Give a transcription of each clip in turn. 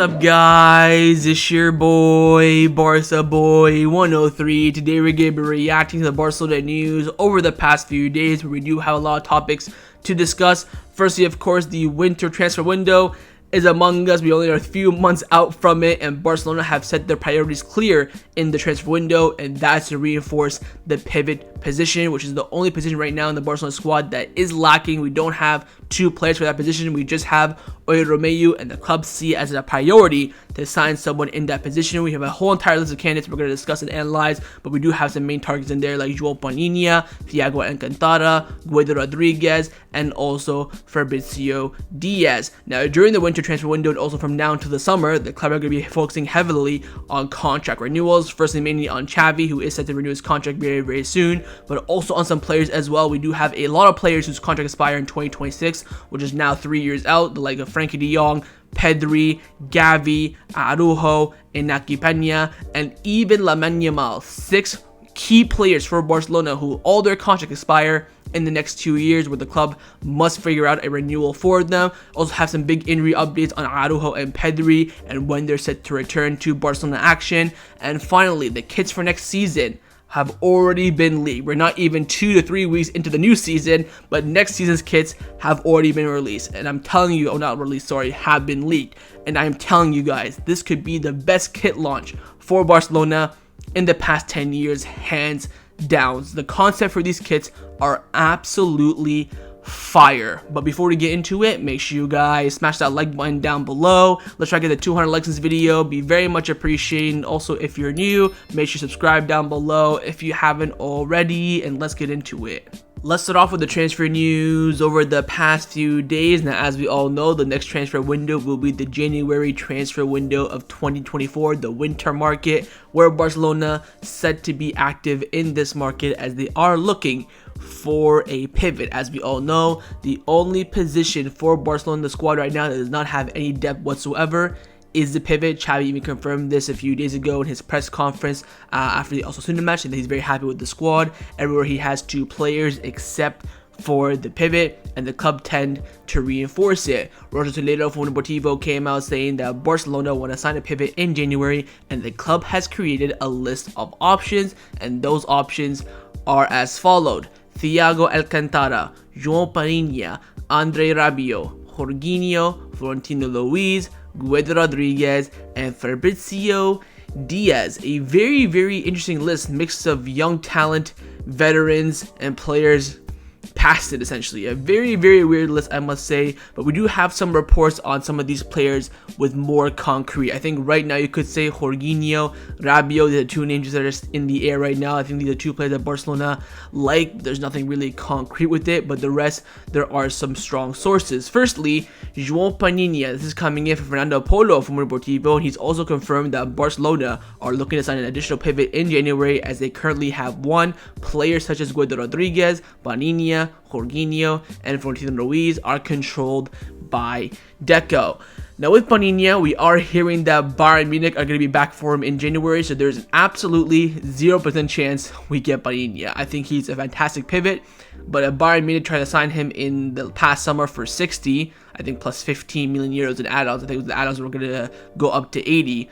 up, guys? It's your boy, Barca Boy 103. Today we're going to be reacting to the Barcelona news over the past few days, where we do have a lot of topics to discuss. Firstly, of course, the winter transfer window is among us. We only are a few months out from it, and Barcelona have set their priorities clear in the transfer window, and that's to reinforce the pivot position, which is the only position right now in the Barcelona squad that is lacking. We don't have two players for that position. We just have Romeu, and the club see it as a priority to sign someone in that position. We have a whole entire list of candidates we're going to discuss and analyze, but we do have some main targets in there like Joao Palhinha, Thiago Alcantara, Guido Rodriguez, and also Fabricio Diaz. Now, during the winter transfer window and also from now until the summer, the club are going to be focusing heavily on contract renewals. Firstly, mainly on Xavi, who is set to renew his contract very, very soon, but also on some players as well. We do have a lot of players whose contract expire in 2026, which is now 3 years out, the like of Frenkie de Jong, Pedri, Gavi, Araujo, Iñaki Peña, and even Lamine Yamal. 6 key players for Barcelona who all their contracts expire in the next 2 years, where the club must figure out a renewal for them. Also have some big injury updates on Araujo and Pedri and when they're set to return to Barcelona action. And finally, the kits for next season have already been leaked. We're not even 2 to 3 weeks into the new season, but next season's kits have already been released. And I'm telling you, have been leaked. And I'm telling you guys, this could be the best kit launch for Barcelona in the past 10 years, hands down. The concept for these kits are absolutely fire. But before we get into it, make sure you guys smash that like button down below. Let's try to get the 200 likes in this video. Be very much appreciated. Also, if you're new, make sure you subscribe down below if you haven't already, and let's get into it. Let's start off with the transfer news over the past few days. Now, as we all know, the next transfer window will be the January transfer window of 2024, the winter market, where Barcelona set to be active in this market as they are looking for a pivot. As we all know, the only position for Barcelona in the squad right now that does not have any depth whatsoever is the pivot. Xavi even confirmed this a few days ago in his press conference after the Osasuna match, and he's very happy with the squad. Everywhere he has 2 players except for the pivot, and the club tend to reinforce it. Roger Toledo from Deportivo came out saying that Barcelona want to sign a pivot in January, and the club has created a list of options, and those options are as followed: Thiago Alcantara, Joao Palhinha, Andre Rabiot, Jorginho, Florentino Luis, Guido Rodriguez, and Fabricio Diaz. A very, very interesting list, mix of young talent, veterans, and players past it, essentially. A very, very weird list, I must say, but we do have some reports on some of these players with more concrete. I think right now you could say Jorginho, Rabiot, the 2 names that are in the air right now. I think these are 2 players that Barcelona like. There's nothing really concrete with it, but the rest, there are some strong sources. Firstly, Joao Palhinha. This is coming in from Fernando Polo from Deportivo, and he's also confirmed that Barcelona are looking to sign an additional pivot in January, as they currently have 1. Players such as Guido Rodriguez, Palhinha, Jorginho, and Florentino Luis are controlled by Deco. Now, with Palhinha, we are hearing that Bayern Munich are going to be back for him in January, so there's an absolutely 0% chance we get Palhinha. I think he's a fantastic pivot, but if Bayern Munich tried to sign him in the past summer for 60, I think plus 15 million euros in add-ons, I think the add-ons were going to go up to 80.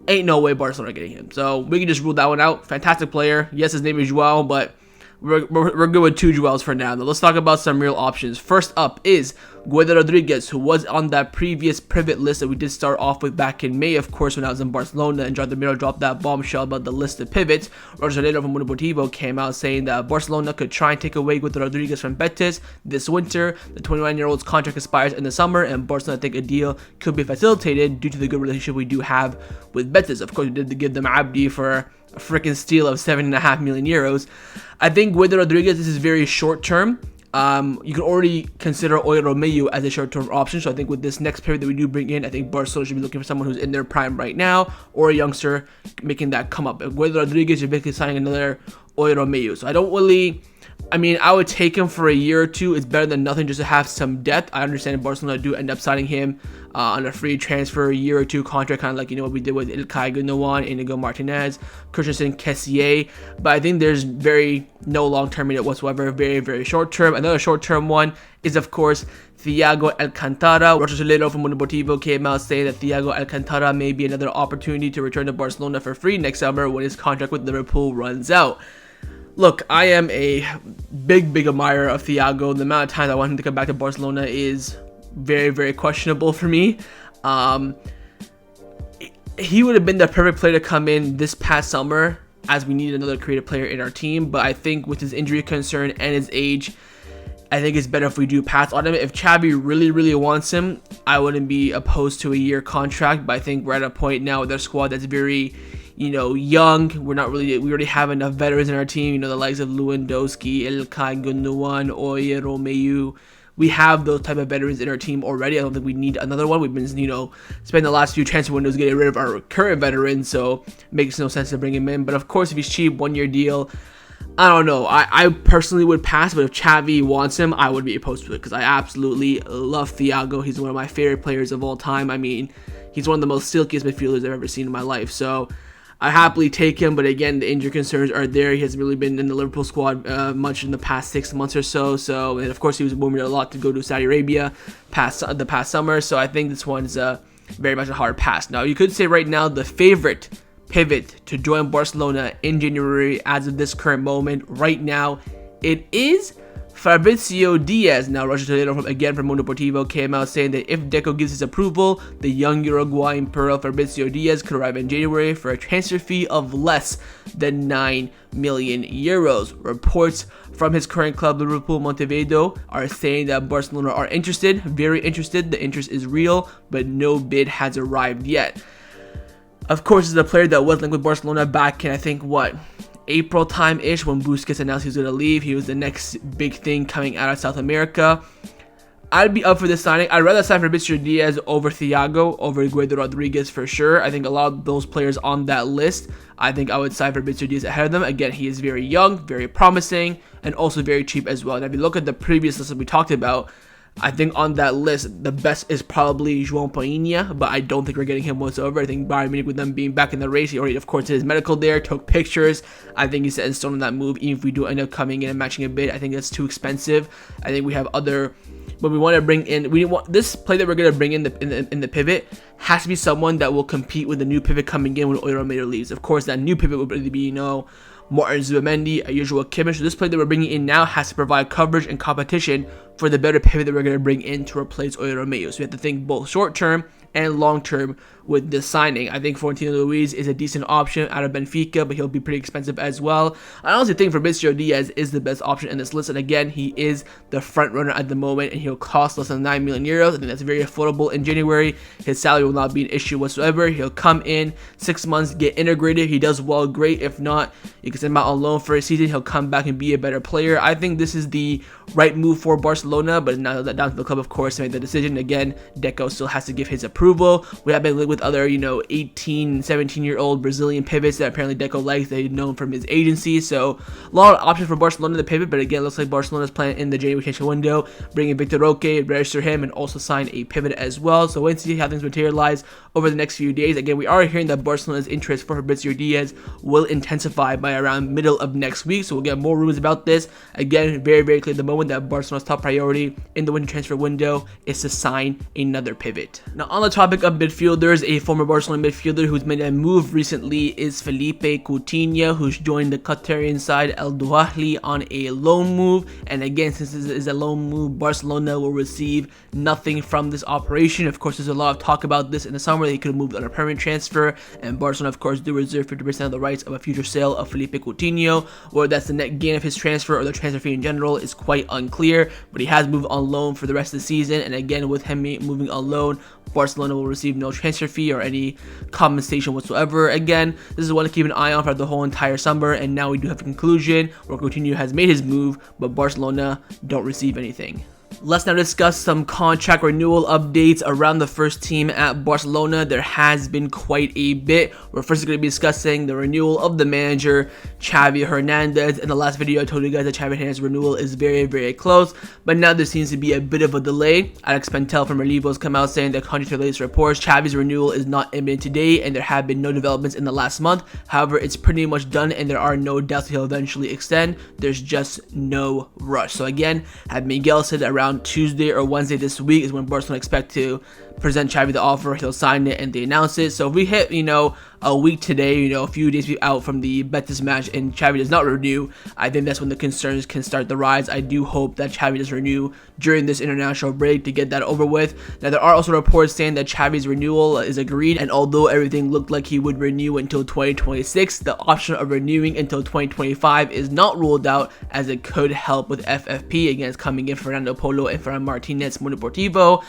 Ain't no way Barcelona are getting him. So we can just rule that one out. Fantastic player. Yes, his name is Joao, but we're good with 2 Joaos for now. Now, let's talk about some real options. First up is Guido Rodriguez, who was on that previous pivot list that we did start off with back in May, of course, when I was in Barcelona, and Miro dropped that bombshell about the list of pivots. Roger Toledo from Deportivo came out saying that Barcelona could try and take away Guido Rodriguez from Betis this winter. The 21-year-old's contract expires in the summer, and Barcelona think a deal could be facilitated due to the good relationship we do have with Betis. Of course, we did give them Abdi for a freaking steal of 7.5 million euros. I think Guido Rodriguez, this is very short term. You can already consider Romeu as a short-term option. So I think with this next pivot that we do bring in, I think Barcelona should be looking for someone who's in their prime right now, or a youngster making that come up. If Guido Rodriguez, you're basically signing another Romeu. So I don't really I mean, I would take him for a year or two. It's better than nothing just to have some depth. I understand if Barcelona do end up signing him on a free transfer, a year or two contract, kind of like, you know, what we did with Ilkay Gundogan, Inigo Martinez, Christensen, Kessié. But I think there's no long-term in it whatsoever, very, very short-term. Another short-term one is, of course, Thiago Alcantara. Roger Solero from Mundo Deportivo came out saying that Thiago Alcantara may be another opportunity to return to Barcelona for free next summer when his contract with Liverpool runs out. Look, I am a big admirer of Thiago. The amount of times I want him to come back to Barcelona is very, very questionable for me. He would have been the perfect player to come in this past summer, as we needed another creative player in our team. But I think with his injury concern and his age, I think it's better if we do pass on him. If Xavi really wants him, I wouldn't be opposed to a year contract. But I think we're at a point now with our squad that's very, you know, young. We already have enough veterans in our team. You know, the likes of Lewandowski, Ilkay Gundogan, Oye, Romeu. We have those type of veterans in our team already. I don't think we need another one. We've been, you know, spending the last few transfer windows getting rid of our current veterans, so it makes no sense to bring him in. But of course, if he's cheap, 1 year deal, I don't know. I personally would pass, but if Xavi wants him, I would be opposed to it because I absolutely love Thiago. He's one of my favorite players of all time. I mean, he's one of the most silkiest midfielders I've ever seen in my life. So I happily take him, but again, the injury concerns are there. He hasn't really been in the Liverpool squad much in the past 6 months or so. And of course, he was rumored a lot to go to Saudi Arabia the past summer. So I think this one's very much a hard pass. Now, you could say right now the favorite pivot to join Barcelona in January as of this current moment right now, it is Fabricio Diaz. Now, Roger Solero from Mundo Deportivo came out saying that if Deco gives his approval, the young Uruguayan pearl Fabricio Diaz could arrive in January for a transfer fee of less than 9 million euros. Reports from his current club, Liverpool Montevideo, are saying that Barcelona are interested, very interested. The interest is real, but no bid has arrived yet. Of course, this is a player that was linked with Barcelona back in, I think, April time-ish, when Busquets announced he was going to leave. He was the next big thing coming out of South America. I'd be up for this signing. I'd rather sign Fabricio Diaz over Thiago, over Guido Rodriguez for sure. I think a lot of those players on that list, I think I would sign Fabricio Diaz ahead of them. Again, he is very young, very promising, and also very cheap as well. And if you look at the previous list that we talked about, I think on that list, the best is probably Joao Palhinha, but I don't think we're getting him whatsoever. I think Bayern Munich, with them being back in the race, he already, of course, did his medical there, took pictures. I think he's set in stone on that move. Even if we do end up coming in and matching a bid, I think that's too expensive. I think we have other, when we want to bring in, we want this play that we're going to bring in the pivot has to be someone that will compete with the new pivot coming in when Oye leaves. Of course, that new pivot would really be, you know, Martin Zubamendi, a usual Kimmich. So this play that we're bringing in now has to provide coverage and competition for the better pivot that we're going to bring in to replace Oye Romeu. So we have to think both short-term and long-term with this signing. I think Florentino Luis is a decent option out of Benfica, but he'll be pretty expensive as well. I honestly think Fabricio Diaz is the best option in this list, and again, he is the front runner at the moment, and he'll cost less than 9 million euros. I think that's very affordable in January. His salary will not be an issue whatsoever. He'll come in 6 months, get integrated. He does well, great. If not, you can send him out on loan for a season. He'll come back and be a better player. I think this is the right move for Barcelona, but now that down to the club, of course, to make the decision. Again, Deco still has to give his approval. We have been linked with other, 18, 17-year-old Brazilian pivots that apparently Deco likes, that he's known from his agency. So a lot of options for Barcelona to pivot, but again, looks like Barcelona's playing in the January transfer window, bringing Victor Roque, register him, and also sign a pivot as well. So wait and see how things materialize over the next few days. Again, we are hearing that Barcelona's interest for Fabricio Diaz will intensify by around middle of next week, so we'll get more rumors about this. Again, very clear at the moment that Barcelona's top priority in the winter transfer window is to sign another pivot. Now, on the topic of midfielders, a former Barcelona midfielder who's made a move recently is Philippe Coutinho, who's joined the Qatarian side Al Duhahli on a loan move. And again, since this is a loan move, Barcelona will receive nothing from this operation. Of course, there's a lot of talk about this in the summer. They could have moved on a permanent transfer, and Barcelona, of course, do reserve 50% of the rights of a future sale of Philippe Coutinho. Whether that's the net gain of his transfer or the transfer fee in general is quite unclear, but he has moved on loan for the rest of the season. And again, with him moving on loan, Barcelona will receive no transfer fee or any compensation whatsoever. Again, this is one to keep an eye on for the whole entire summer, and now we do have a conclusion where Coutinho has made his move, but Barcelona don't receive anything. Let's now discuss some contract renewal updates around the first team at Barcelona. There has been quite a bit. We're first going to be discussing the renewal of the manager, Xavi Hernandez. In the last video, I told you guys that Xavi Hernandez's renewal is very, very close, but now there seems to be a bit of a delay. Alex Pentel from Renewals come out saying that contrary to the latest reports, Xavi's renewal is not imminent today, and there have been no developments in the last month. However, it's pretty much done, and there are no doubts he'll eventually extend. There's just no rush. So again, had Miguel said around Tuesday or Wednesday this week is when Barcelona expect to present Xavi the offer. He'll sign it and they announce it. So if we hit, a week today, a few days out from the Betis match and Xavi does not renew, I think that's when the concerns can start to rise. I do hope that Xavi does renew during this international break to get that over with. Now, there are also reports saying that Xavi's renewal is agreed, and although everything looked like he would renew until 2026, the option of renewing until 2025 is not ruled out, as it could help with FFP against coming in Fernando Polo and Ferran Martinez Mundo Deportivo.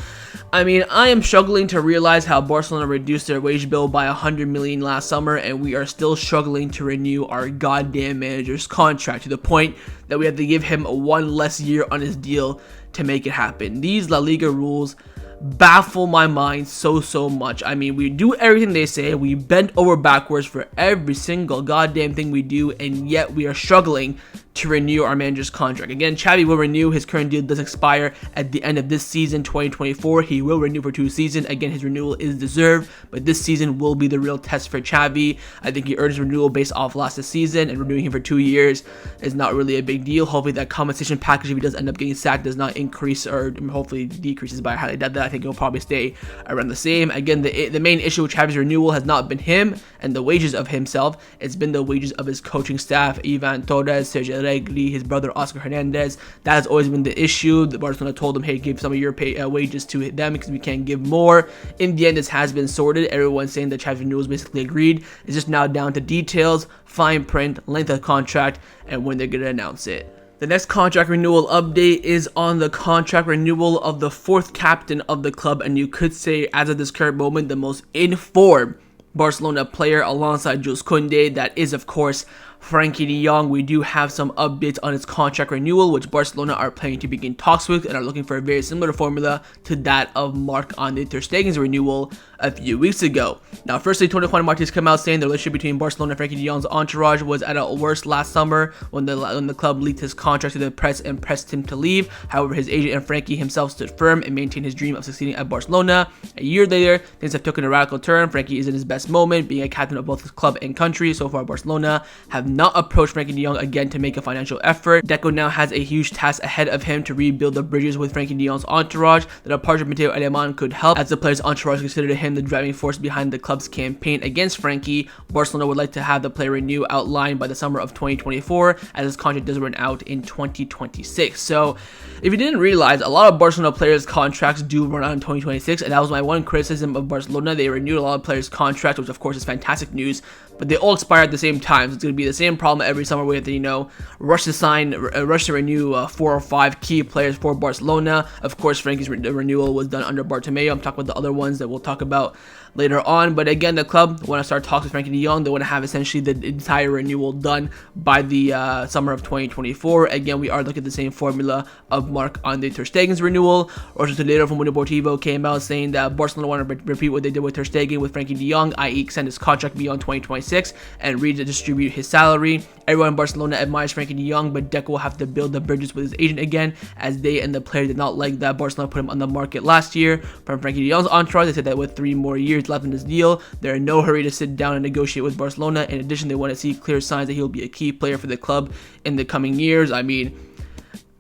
I mean, I am struggling to realize how Barcelona reduced their wage bill by 100 million last summer, and we are still struggling to renew our goddamn manager's contract, to the point that we have to give him one less year on his deal to make it happen. These La Liga rules baffle my mind so much. I mean, we do everything they say, we bend over backwards for every single goddamn thing we do, and yet we are struggling to renew our manager's contract. Again, Xavi will renew. His current deal does expire at the end of this season, 2024. He will renew for 2 seasons. Again, his renewal is deserved, but this season will be the real test for Xavi. I think he earned his renewal based off last season, and renewing him for 2 years is not really a big deal. Hopefully that compensation package, if he does end up getting sacked, does not increase or hopefully decreases, but I highly doubt that. I think he'll probably stay around the same. Again, the main issue with Xavi's renewal has not been him and the wages of himself. It's been the wages of his coaching staff, Ivan Torres, Sergio Regli, his brother Oscar Hernandez. That has always been the issue. The Barcelona told him, hey, give some of your wages to them because we can't give more. In the end, this has been sorted. Everyone's saying that Xavi's renewal is basically agreed. It's just now down to details, fine print, length of contract, and when they're going to announce it. The next contract renewal update is on the contract renewal of the 4th captain of the club, and you could say, as of this current moment, the most informed Barcelona player alongside Jules Koundé. That is, of course, Frenkie de Jong. We do have some updates on his contract renewal, which Barcelona are planning to begin talks with and are looking for a very similar formula to that of Marc-Andre ter Stegen's renewal a few weeks ago. Now, firstly, Tony Juan Martínez came out saying the relationship between Barcelona and Frenkie de Jong's entourage was at a worst last summer when the club leaked his contract to the press and pressed him to leave. However, his agent and Frenkie himself stood firm and maintained his dream of succeeding at Barcelona. A year later, things have taken a radical turn. Frenkie is in his best moment, being a captain of both his club and country. So far, Barcelona have not approached Frenkie de Jong again to make a financial effort. Deco now has a huge task ahead of him to rebuild the bridges with Frenkie de Jong's entourage. The departure of Mateo Aleman could help, as the player's entourage considered him the driving force behind the club's campaign against Frenkie. Barcelona would like to have the player renew outlined by the summer of 2024, as his contract does run out in 2026. So, if you didn't realize, a lot of Barcelona players' contracts do run out in 2026, and that was my one criticism of Barcelona. They renewed a lot of players' contracts, which of course is fantastic news, but they all expire at the same time. So it's going to be the same problem every summer. We have to, rush to renew 4 or 5 key players for Barcelona. Of course, Frankie's renewal was done under Bartomeu. I'm talking about the other ones that we'll talk about later on. But again, the club want to start talks with Frenkie de Jong. They want to have essentially the entire renewal done by the summer of 2024. Again, we are looking at the same formula of Marc-Andre ter Stegen's renewal. Roger Toledo from Mundo Deportivo came out saying that Barcelona want to repeat what they did with ter Stegen with Frenkie de Jong, i.e. extend his contract beyond 2026 and redistribute his salary. Everyone in Barcelona admires Frenkie de Jong, but Deco will have to build the bridges with his agent again, as they and the player did not like that Barcelona put him on the market last year. From Frenkie de Jong's entourage, they said that with 3 more years left in his deal, they're in no hurry to sit down and negotiate with Barcelona. In addition, they want to see clear signs that he'll be a key player for the club in the coming years. I mean,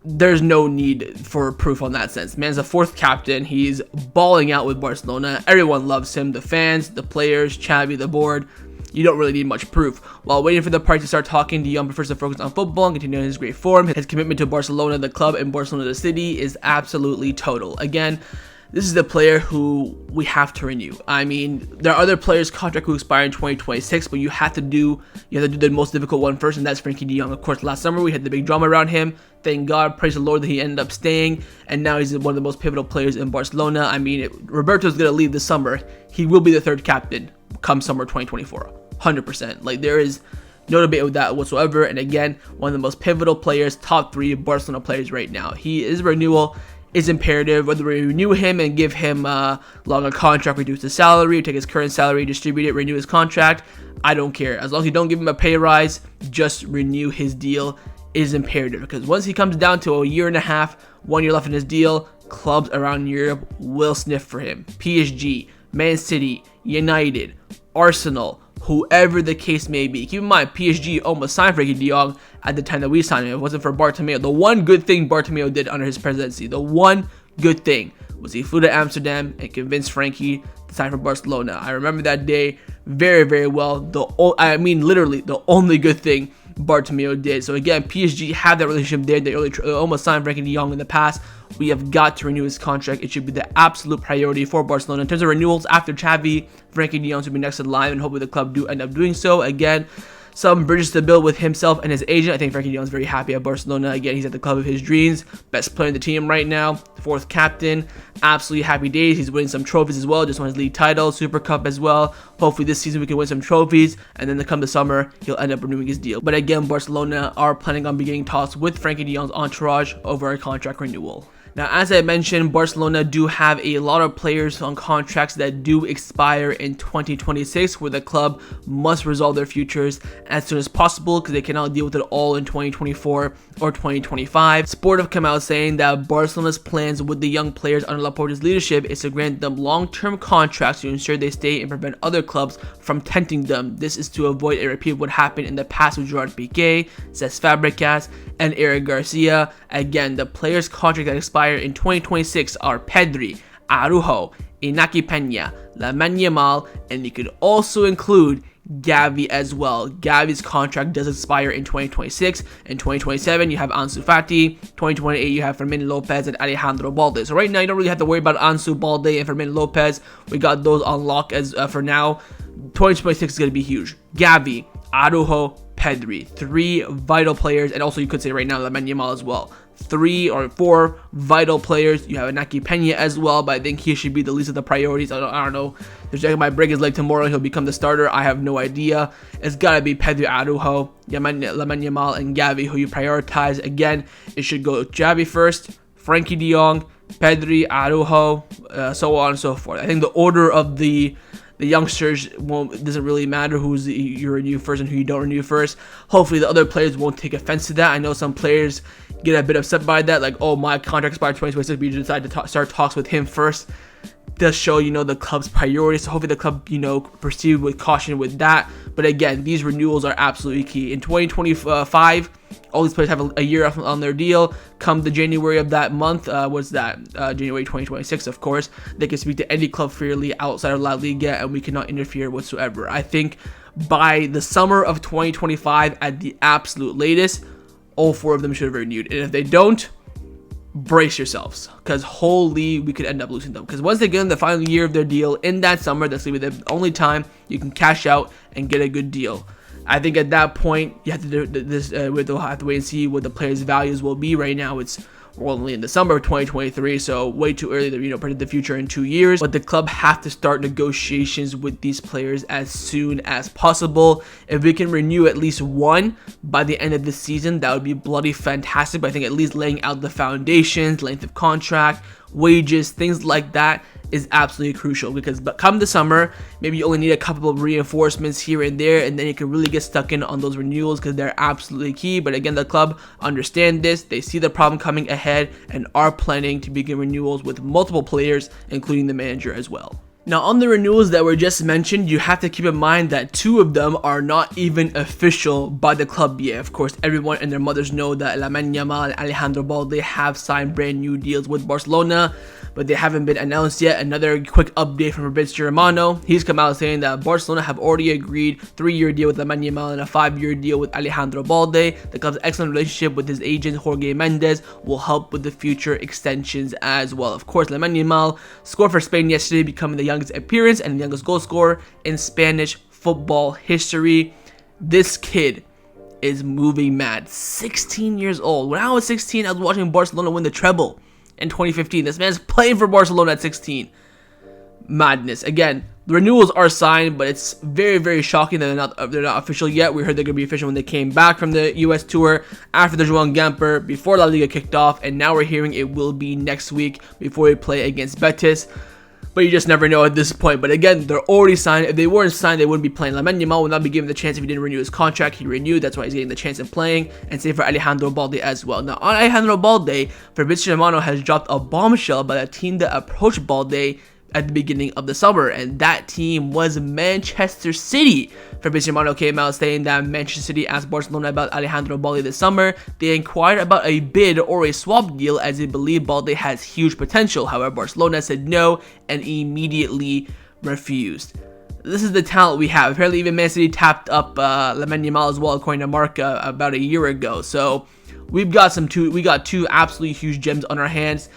there's no need for proof on that sense. Man's a 4th captain. He's balling out with Barcelona. Everyone loves him. The fans, the players, Xavi, the board. You don't really need much proof. While waiting for the party to start talking, de Jong prefers to focus on football and continue his great form. His commitment to Barcelona, the club, and Barcelona, the city, is absolutely total. Again, this is the player who we have to renew. I mean, there are other players' contract who expire in 2026, but you have to do the most difficult one first, and that's Frenkie de Jong. Of course, last summer we had the big drama around him. Thank God, praise the Lord that he ended up staying, and now he's one of the most pivotal players in Barcelona. I mean, Roberto's gonna leave this summer. He will be the 3rd captain come summer 2024, 100%. Like, there is no debate with that whatsoever. And again, one of the most pivotal players, top 3 Barcelona players right now. His renewal is imperative. Whether we renew him and give him a longer contract, reduce the salary, take his current salary, distribute it, renew his contract, I don't care. As long as you don't give him a pay rise, just renew his deal is imperative. Because once he comes down to a year and a half, 1 year left in his deal, clubs around Europe will sniff for him. PSG, Man City, United, Arsenal, whoever the case may be. Keep in mind, PSG almost signed Frenkie de Jong at the time that we signed him. It wasn't for Bartomeu. The one good thing Bartomeu did under his presidency, the one good thing, was he flew to Amsterdam and convinced Frenkie to sign for Barcelona. I remember that day very, very well. Literally, the only good thing Bartomeu did. So again, PSG had that relationship there. They almost signed Frenkie de Jong in the past. We have got to renew his contract. It should be the absolute priority for Barcelona. In terms of renewals, after Xavi, Frenkie de Jong should be next in line, and hopefully the club do end up doing so. Again, some bridges to build with himself and his agent. I think Frenkie de Jong is very happy at Barcelona. Again, he's at the club of his dreams. Best player in the team right now. 4th captain. Absolutely happy days. He's winning some trophies as well. Just won his league title, Super Cup as well. Hopefully this season we can win some trophies. And then come the summer, he'll end up renewing his deal. But again, Barcelona are planning on beginning talks with Frenkie de Jong's entourage over a contract renewal. Now, as I mentioned, Barcelona do have a lot of players on contracts that do expire in 2026, where the club must resolve their futures as soon as possible because they cannot deal with it all in 2024 or 2025. Sport have come out saying that Barcelona's plans with the young players under Laporta's leadership is to grant them long-term contracts to ensure they stay and prevent other clubs from tempting them. This is to avoid a repeat of what happened in the past with Gerard Piqué, Cesc Fabregas, and Eric Garcia. Again, the players' contract that expire in 2026 are Pedri, Araujo, Iñaki Peña, Lamine Yamal, and you could also include Gavi as well. Gavi's contract does expire in 2026. In 2027, you have Ansu Fati. 2028, you have Fermin Lopez and Alejandro Balde. So right now, you don't really have to worry about Ansu, Balde, and Fermin Lopez. We got those on lock as for now. 2026 is going to be huge. Gavi, Araujo, Pedri, 3 vital players, and also you could say right now Lamine Yamal as well. 3 or 4 vital players. You have Iñaki Peña as well, but I think he should be the least of the priorities. I don't know. If Jacob might break his leg tomorrow, he'll become the starter. I have no idea. It's got to be Pedri, Araujo, Lamine Yamal, and Gavi, who you prioritize. Again, it should go Xavi first, Frenkie de Jong, Pedri, Araujo, so on and so forth. I think the order of the youngsters doesn't really matter who's you renew first and who you don't renew first. Hopefully the other players won't take offense to that. I know some players get a bit upset by that, like, oh, my contract expired 2026, but you decide to start talks with him first. Does show, the club's priorities. So hopefully the club, proceed with caution with that. But again, these renewals are absolutely key. In 2025, all these players have a year on their deal. Come the January of that month, January 2026, of course, they can speak to any club freely outside of La Liga, and we cannot interfere whatsoever. I think by the summer of 2025, at the absolute latest, all 4 of them should have renewed. And if they don't, brace yourselves, because holy, we could end up losing them. Because once they get in the final year of their deal in that summer, that's going to be the only time you can cash out and get a good deal. I think at that point, you have to do this. We'll have to wait and see what the players' values will be. Right now, we're only in the summer of 2023, so way too early to predict the future in 2 years. But the club have to start negotiations with these players as soon as possible. If we can renew at least one by the end of this season, that would be bloody fantastic. But I think at least laying out the foundations, length of contract, wages, things like that is absolutely crucial, because come the summer, maybe you only need a couple of reinforcements here and there, and then you can really get stuck in on those renewals because they're absolutely key. But again, the club understand this, they see the problem coming ahead, and are planning to begin renewals with multiple players, including the manager as well. Now, on the renewals that were just mentioned, you have to keep in mind that 2 of them are not even official by the club yet. Of course, everyone and their mothers know that Lamine Yamal and Alejandro Balde have signed brand new deals with Barcelona, but they haven't been announced yet. Another quick update from Fabricio Diaz. He's come out saying that Barcelona have already agreed 3-year deal with Lamine Yamal and a 5-year deal with Alejandro Balde. The club's excellent relationship with his agent Jorge Mendes will help with the future extensions as well. Of course, Lamine Yamal scored for Spain yesterday, becoming the youngest appearance and the youngest goal scorer in Spanish football history. This kid is moving mad. 16 years old. When I was 16, I was watching Barcelona win the treble in 2015. This man's playing for Barcelona at 16. Madness. Again, The renewals are signed, but it's very, very shocking that they're not official yet. We heard they're going to be official when they came back from the US tour after the Joao Gamper, before La Liga kicked off, and now we're hearing it will be next week before we play against Betis. But you just never know at this point. But again, they're already signed. If they weren't signed, they wouldn't be playing. Lamine Yamal would not be given the chance if he didn't renew his contract. He renewed. That's why he's getting the chance of playing. And same for Alejandro Balde as well. Now, on Alejandro Balde, Fabricio Diaz has dropped a bombshell about a team that approached Balde at the beginning of the summer, and that team was Manchester City. Fabricio Diaz came out saying that Manchester City asked Barcelona about Alejandro Balde this summer. They inquired about a bid or a swap deal as they believe Balde has huge potential. However, Barcelona said no and immediately refused. This is the talent we have. Apparently, even Man City tapped up Lamine Yamal as well, according to Marca, about a year ago. So we got two absolutely huge gems on our hands.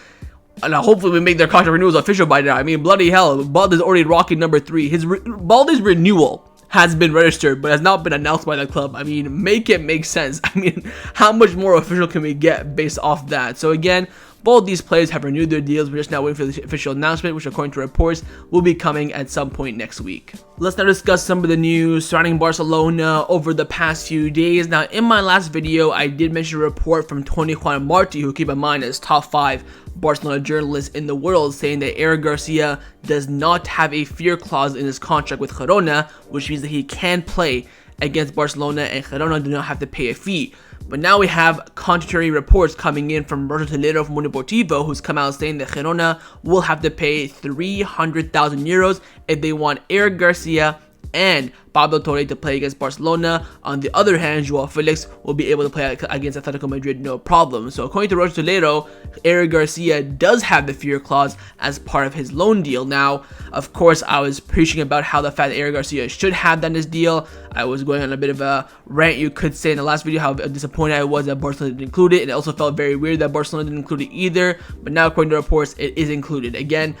And hopefully we make their contract renewals official by now. I mean, bloody hell, Balde's already rocking number 3. Balde's renewal has been registered, but has not been announced by the club. I mean, make it make sense. I mean, how much more official can we get based off that? So again, both these players have renewed their deals. We're just now waiting for the official announcement, which according to reports will be coming at some point next week. Let's now discuss some of the news surrounding Barcelona over the past few days. Now, in my last video, I did mention a report from Tony Juan Marti, who keep in mind is top 5 Barcelona journalist in the world, saying that Eric Garcia does not have a fear clause in his contract with Girona, which means that he can play against Barcelona and Girona do not have to pay a fee. But now we have contrary reports coming in from Roger Toledo from Mundo Deportivo, who's come out saying that Girona will have to pay 300,000 euros if they want Eric Garcia and Pablo to play against Barcelona. On the other hand, Joao Felix will be able to play against Atletico Madrid no problem. So according to Roger Toledo, Eric Garcia does have the fear clause as part of his loan deal. Now, of course, I was preaching about how the fact that Eric Garcia should have done this deal. I was going on a bit of a rant, you could say, in the last video, how disappointed I was that Barcelona didn't include it. And it also felt very weird that Barcelona didn't include it either. But now, according to reports, it is included. Again,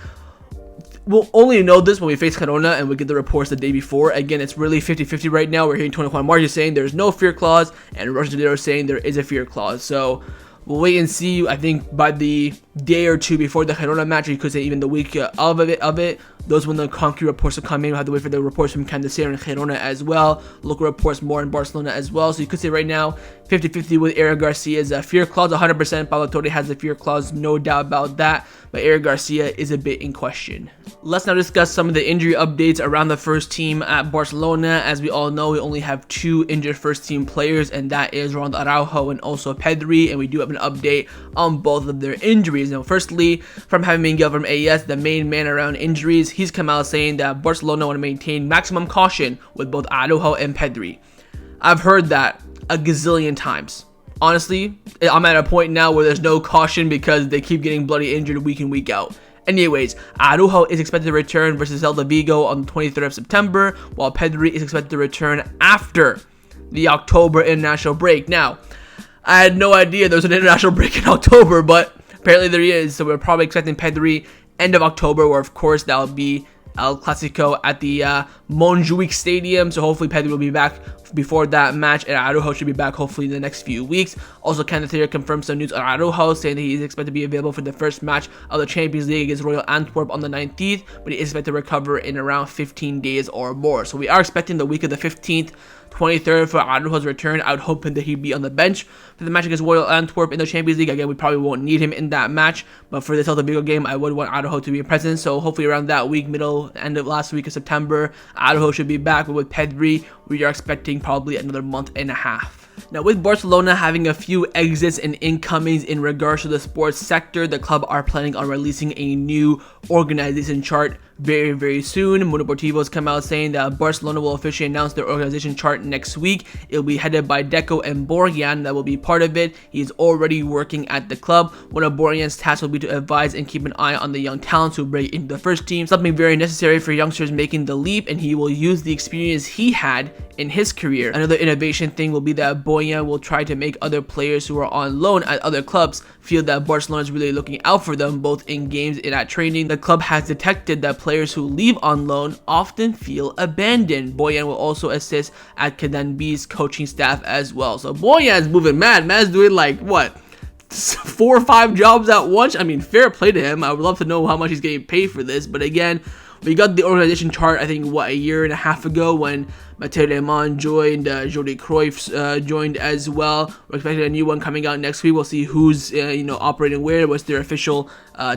we'll only know this when we face Girona and we get the reports the day before. Again, it's really 50-50 right now. We're hearing Tony Juan Marti saying there's no fear clause, and Roger Toledo saying there is a fear clause. So we'll wait and see. I think by the day or two before the Girona match, or you could say even the week of it, those when the concrete reports will come in. We'll have to wait for the reports from Candacer and Girona as well. Local reports more in Barcelona as well. So you could say right now, 50-50 with Eric Garcia's fear clause, 100%. Pablo Torre has the fear clause, no doubt about that. But Eric Garcia is a bit in question. Let's now discuss some of the injury updates around the first team at Barcelona. As we all know, we only have 2 injured first team players, and that is Ronald Araujo and also Pedri, and we do have an update on both of their injuries. Now, firstly, from Javi Miguel from AES, the main man around injuries, he's come out saying that Barcelona want to maintain maximum caution with both Araujo and Pedri. I've heard that a gazillion times. Honestly, I'm at a point now where there's no caution because they keep getting bloody injured week in, week out. Anyways, Araujo is expected to return versus Celta Vigo on the 23rd of September, while Pedri is expected to return after the October international break. Now, I had no idea there was an international break in October, but apparently there is, so we're probably expecting Pedri end of October, where of course that will be El Clasico at the Montjuic Stadium. So hopefully Pedri will be back before that match, and Araujo should be back hopefully in the next few weeks. Also, Candacer confirmed some news on Araujo, saying that he is expected to be available for the first match of the Champions League against Royal Antwerp on the 19th, but he is expected to recover in around 15 days or more. So we are expecting the week of the 15th, 23rd for Araujo's return. I would hope that he'd be on the bench for the match against Royal Antwerp in the Champions League. Again, we probably won't need him in that match, but for the Celta Vigo game, I would want Araujo to be present. So hopefully around that week, end of last week of September, Araujo should be back. But with Pedri, we are expecting probably another month and a half. Now, with Barcelona having a few exits and incomings in regards to the sports sector, the club are planning on releasing a new organization chart very, very soon. Mundo Deportivo has come out saying that Barcelona will officially announce their organization chart next week. It will be headed by Deco and Bojan that will be part of it. He's already working at the club. One of Borjan's tasks will be to advise and keep an eye on the young talents who break into the first team, something very necessary for youngsters making the leap, and he will use the experience he had in his career. Another innovation thing will be that Bojan will try to make other players who are on loan at other clubs feel that Barcelona is really looking out for them, both in games and at training. The club has detected that players who leave on loan often feel abandoned. Bojan will also assist at Cadan B's coaching staff as well. So Bojan's moving mad. Man's doing like, what, 4 or 5 jobs at once? I mean, fair play to him. I would love to know how much he's getting paid for this. But again, We got the organization chart, I think, a year and a half ago when Mathieu Lamine joined, Jordi Cruyff joined as well. We're expecting a new one coming out next week. We'll see who's operating where, what's their official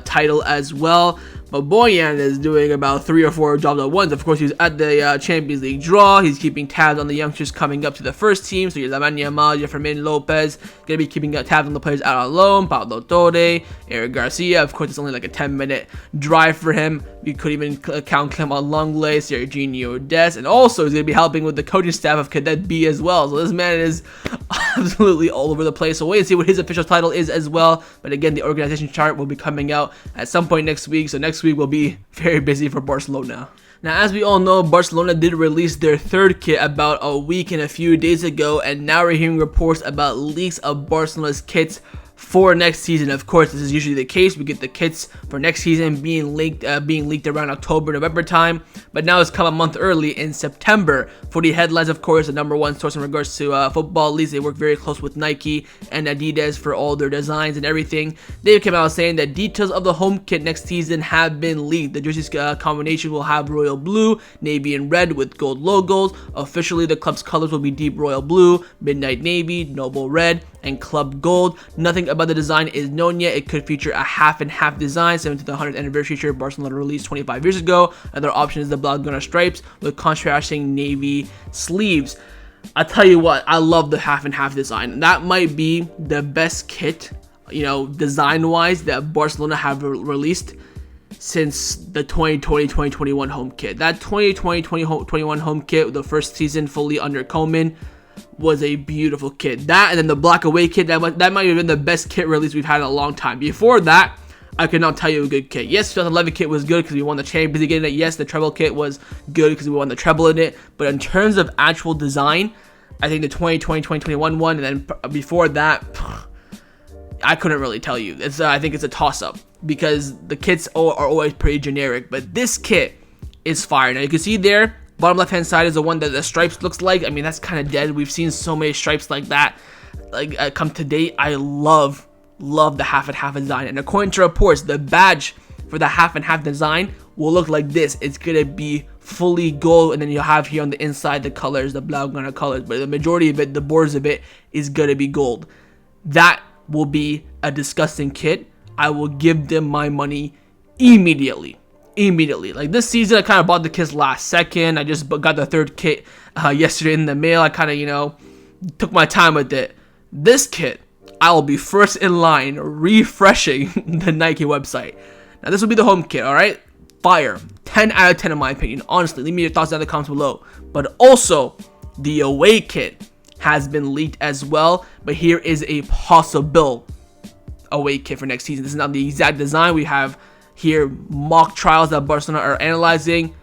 title as well. But Bojan is doing about 3 or 4 jobs at once. Of course, he's at the Champions League draw. He's keeping tabs on the youngsters coming up to the first team. So you're Lamine Yamal, Fermin Lopez, gonna be keeping tabs on the players out on loan. Pablo, Eric Garcia. Of course, it's only like a 10-minute drive for him. We could even count Clement Longley, Serginho Des, and also he's gonna be helping with the coaching staff of Cadet B as well. So this man is absolutely all over the place. So wait and see what his official title is as well. But again, the organization chart will be coming out at some point next week. So next week will be very busy for Barcelona. Now, as we all know, Barcelona did release their third kit about a week and a few days ago, and now we're hearing reports about leaks of Barcelona's kits for next season. Of course, this is usually the case. We get the kits for next season being leaked around October, November time, but now it's come a month early in September. For the headlines, of course, the #1 source in regards to football, at least they work very close with Nike and Adidas for all their designs and everything. They came out saying that details of the home kit next season have been leaked. The jerseys combination will have royal blue, navy, and red with gold logos. Officially, the club's colors will be deep royal blue, midnight navy, noble red, and club gold. Nothing about the design is known yet. It could feature a half and half design, similar to the 100th anniversary shirt Barcelona released 25 years ago. Another option is the Blaugrana stripes with contrasting navy sleeves. I tell you what, I love the half and half design. That might be the best kit, design wise, that Barcelona have released since the 2020-2021 home kit. That 2020-2021 home kit, the first season fully under Koeman, was a beautiful kit. That and then the black away kit, that might have been the best kit release we've had in a long time. Before that, I could not tell you a good kit. Yes, 2011 kit was good because we won the Champions League in it. Yes, the treble kit was good because we won the treble in it. But in terms of actual design, I think the 2020-2021 one, and then before that, I couldn't really tell you. I think it's a toss-up because the kits are always pretty generic. But this kit is fire. Now you can see there, bottom left hand side is the one that the stripes looks like. I mean, that's kind of dead. We've seen so many stripes like that come to date. I love the half and half design, and according to reports, the badge for the half and half design will look like this. It's gonna be fully gold, and then you'll have here on the inside the colors, the Blaugrana colors, but the majority of it, the borders of it, is gonna be gold. That will be a disgusting kit. I will give them my money immediately. Like this season, I kind of bought the kits last second. I just got the third kit yesterday in the mail. I kind of took my time with it. This kit, I will be first in line refreshing the Nike website. Now this will be the home kit, all right? Fire, 10 out of 10 in my opinion. Honestly, leave me your thoughts down in the comments below. But also, the away kit has been leaked as well, but here is a possible away kit for next season. This is not the exact design. We have here mock trials that Barcelona are analyzing.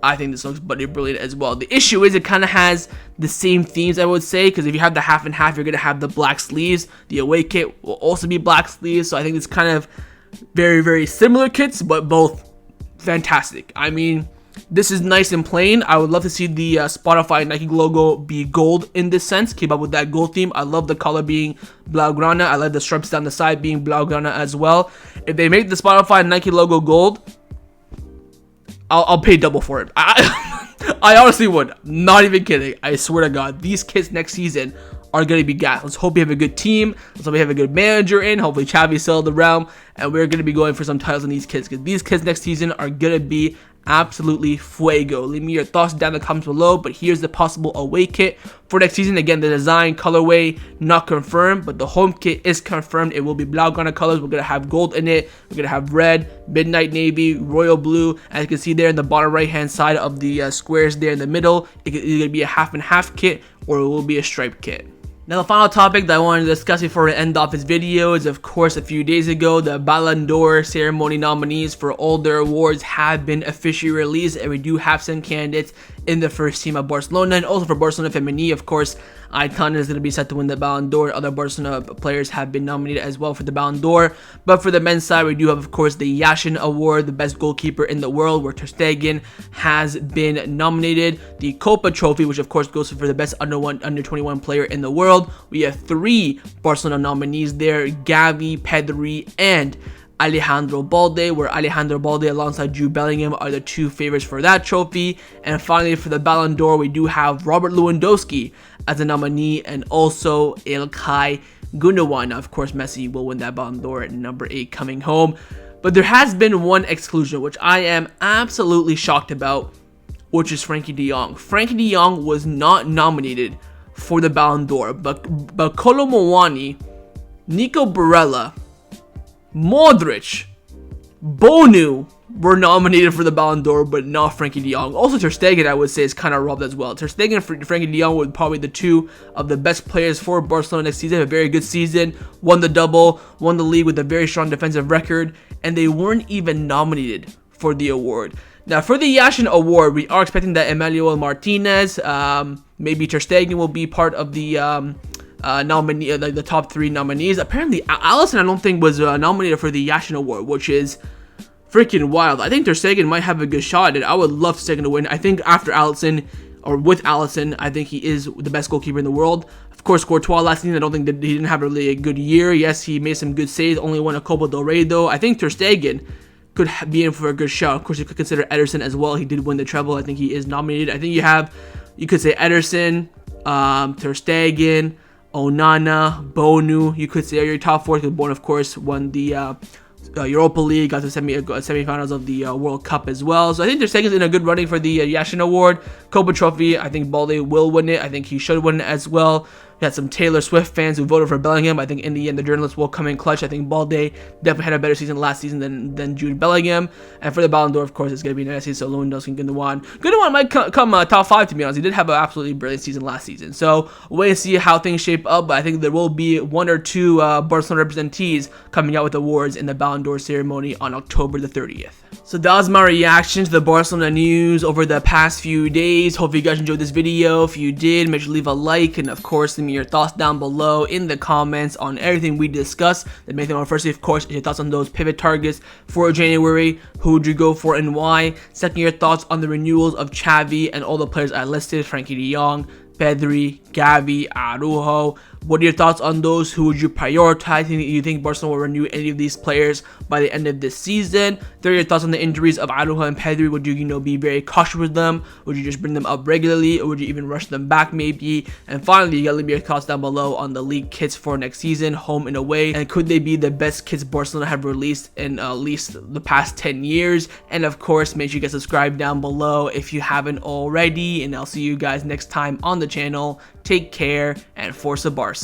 I think this looks bloody brilliant as well. The issue is it kind of has the same themes, I would say, because if you have the half and half, you're going to have the black sleeves. The away kit will also be black sleeves, so I think it's kind of very, very similar kits, but both fantastic. I mean, this is nice and plain. I would love to see the Spotify Nike logo be gold in this sense. Keep up with that gold theme. I love the color being Blaugrana. I love the stripes down the side being Blaugrana as well. If they make the Spotify Nike logo gold, I'll pay double for it. I honestly would. Not even kidding. I swear to God. These kits next season are going to be gas. Let's hope we have a good team. Let's hope we have a good manager in. Hopefully Xavi settled around. And we're going to be going for some titles on these kits. Because these kits next season are going to be absolutely fuego. Leave me your thoughts down in the comments below. But here's the possible away kit for next season. Again, the design, colorway, not confirmed. But the home kit is confirmed. It will be Blaugrana colors. We're going to have gold in it. We're going to have red, midnight navy, royal blue. As you can see there in the bottom right hand side of the squares there in the middle, it's going to be a half and half kit, or it will be a striped kit. Now, the final topic that I wanted to discuss before we end off this video is, of course, a few days ago, the Ballon d'Or ceremony nominees for all their awards have been officially released, and we do have some candidates in the first team of Barcelona, and also for Barcelona Femení, of course, Aitana is going to be set to win the Ballon d'Or. Other Barcelona players have been nominated as well for the Ballon d'Or. But for the men's side, we do have, of course, the Yashin Award, the best goalkeeper in the world, where Ter Stegen has been nominated. The Copa Trophy, which of course goes for the best under 21 player in the world. We have 3 Barcelona nominees there: Gavi, Pedri, and Alejandro Balde, where Alejandro Balde alongside Jude Bellingham are the two favorites for that trophy. And finally, for the Ballon d'Or, we do have Robert Lewandowski as a nominee, and also Ilkay Gundogan. Now, of course, Messi will win that Ballon d'Or at number 8 coming home. But there has been one exclusion, which I am absolutely shocked about, which is Frenkie de Jong. Frenkie de Jong was not nominated for the Ballon d'Or, but Kolo Muani, Nico Barella, Modric, Bonu were nominated for the Ballon d'Or, but not Frenkie de Jong. Also, Ter Stegen, I would say, is kind of robbed as well. Ter Stegen and Frenkie de Jong were probably the two of the best players for Barcelona next season. A very good season, won the double, won the league with a very strong defensive record, and they weren't even nominated for the award. Now, for the Yashin Award, we are expecting that Emmanuel Martinez, maybe Ter Stegen will be part of the nominee, the top 3 nominees. Apparently, Alisson, I don't think, was nominated for the Yashin Award, which is freaking wild. I think Ter Stegen might have a good shot at it. I would love Ter Stegen to win. I think after Alisson, or with Alisson, I think he is the best goalkeeper in the world. Of course, Courtois last season, I don't think that he didn't have really a good year. Yes, he made some good saves, only won a Copa del Rey though. I think Ter Stegen could be in for a good shot. Of course, you could consider Ederson as well. He did win the treble. I think he is nominated. I think you could say Ederson, Ter Stegen, Onana, Bonu. You could say your top 4, because Bonu, of course, won the Europa League, got to semifinals of the World Cup as well. So I think Ter Stegen's in a good running for the Yashin Award. Copa Trophy, I think Balde will win it. I think he should win it as well. We had some Taylor Swift fans who voted for Bellingham. I think in the end, the journalists will come in clutch. I think Balde definitely had a better season last season than Jude Bellingham. And for the Ballon d'Or, of course, it's going to be Messi, so Lewandowski and Gundogan. Gundogan might come top 5, to be honest. He did have an absolutely brilliant season last season. So we'll wait and see how things shape up. But I think there will be 1 or 2 Barcelona representees coming out with awards in the Ballon d'Or ceremony on October the 30th. So that was my reaction to the Barcelona news over the past few days. Hope you guys enjoyed this video. If you did, make sure to leave a like, and of course, leave me your thoughts down below in the comments on everything we discussed. The main thing, firstly, of course, is your thoughts on those pivot targets for January. Who would you go for and why? Second, your thoughts on the renewals of Xavi and all the players I listed: Frenkie de Jong, Pedri, Gavi, Araujo. What are your thoughts on those? Who would you prioritize? Do you think Barcelona will renew any of these players by the end of this season? Third, your thoughts on the injuries of Araujo and Pedri. Would you, be very cautious with them? Would you just bring them up regularly, or would you even rush them back maybe? And finally, you gotta leave your thoughts down below on the league kits for next season, home and away. And could they be the best kits Barcelona have released in at least the past 10 years? And of course, make sure you guys subscribe down below if you haven't already. And I'll see you guys next time on the channel. Take care, and Forza Barca.